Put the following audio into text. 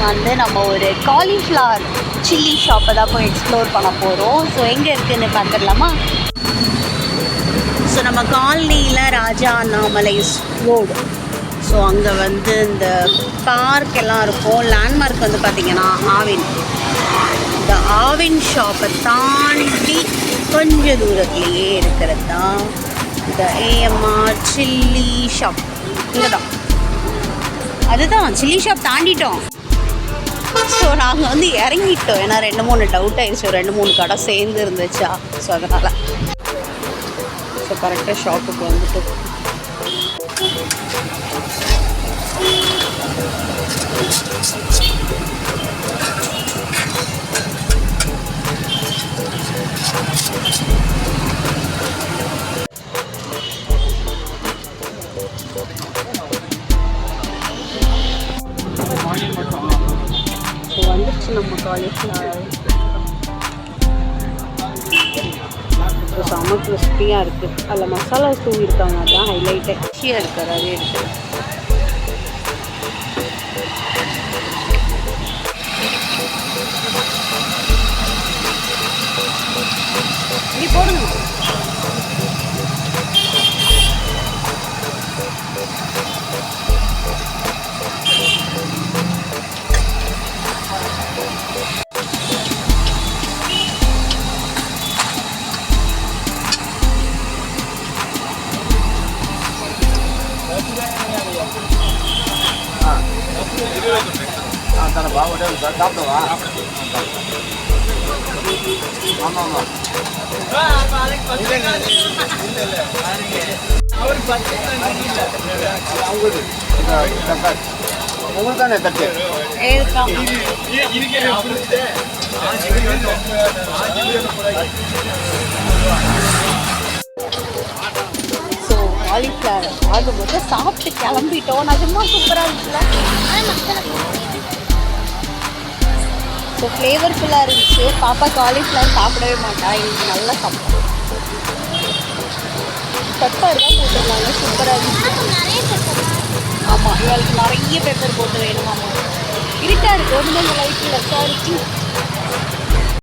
வந்து நம்ம ஒரு காலிஃப்ளவர் சில்லி ஷாப்பை தான் போய் எக்ஸ்ப்ளோர் பண்ண போகிறோம். ஸோ எங்கே இருக்குதுன்னு பார்த்துடலாமா? ஸோ நம்ம காலனியில் ராஜா அண்ணாமலை ரோடு. ஸோ அங்கே வந்து இந்த பார்க் எல்லாம் இருக்கும். லேண்ட்மார்க் வந்து பார்த்திங்கன்னா ஆவின். இந்த ஆவின் ஷாப்பை தாண்டி கொஞ்சம் தூரத்துலேயே இருக்கிறது தான் இந்த ஏஎம்ஆர் சில்லி ஷாப். இங்கே தான், அதுதான் சில்லி ஷாப் தாண்டிட்டோம். ஸோ நாங்கள் வந்து இறங்கிட்டோம். ஏன்னா 2-3 டவுட் ஆயிடுச்சு. 2-3 கடை சேர்ந்து இருந்துச்சா, ஸோ அதனால். ஸோ கரெக்டாக ஷாப்புக்கு வந்துட்டோம். ஸோ வந்துடுச்சு நம்ம காலிஃப்ளவர். ஸோ செம்ம கிறிஸ்பியாக இருக்குது. அதில் மசாலா தூவி இருக்காங்க, அதுதான் ஹைலைட்டே. ஈஸியாக இருக்குது, அதே இருக்குது. இப்படி போடுங்க. சாப்பிடுவா. ஆமாம் ஆமாம். உங்களுக்கு தானே தட்டு. ஸோ காலிஃப்ளவர் ஆகும்போது சாப்பிட்டு கிளம்பிட்டோம். நிஜமா சூப்பராக இருக்குல்ல. ஸோ ஃப்ளேவர்ஃபுல்லாக இருந்துச்சு. பாப்பா காலிஃப்ளவர் சாப்பிடவே மாட்டா, இன்னைக்கு நல்லா சாப்பிட்டோம். பெப்பர் தான் போட்டுருந்தாங்க, சூப்பராக இருந்துச்சு. ஆமாம், இவளுக்கு நிறைய பெப்பர் போட்டு வேணுமாம்மா. இருட்டா இருக்கு, ஒன்றுமே லைட்டில் சாரி.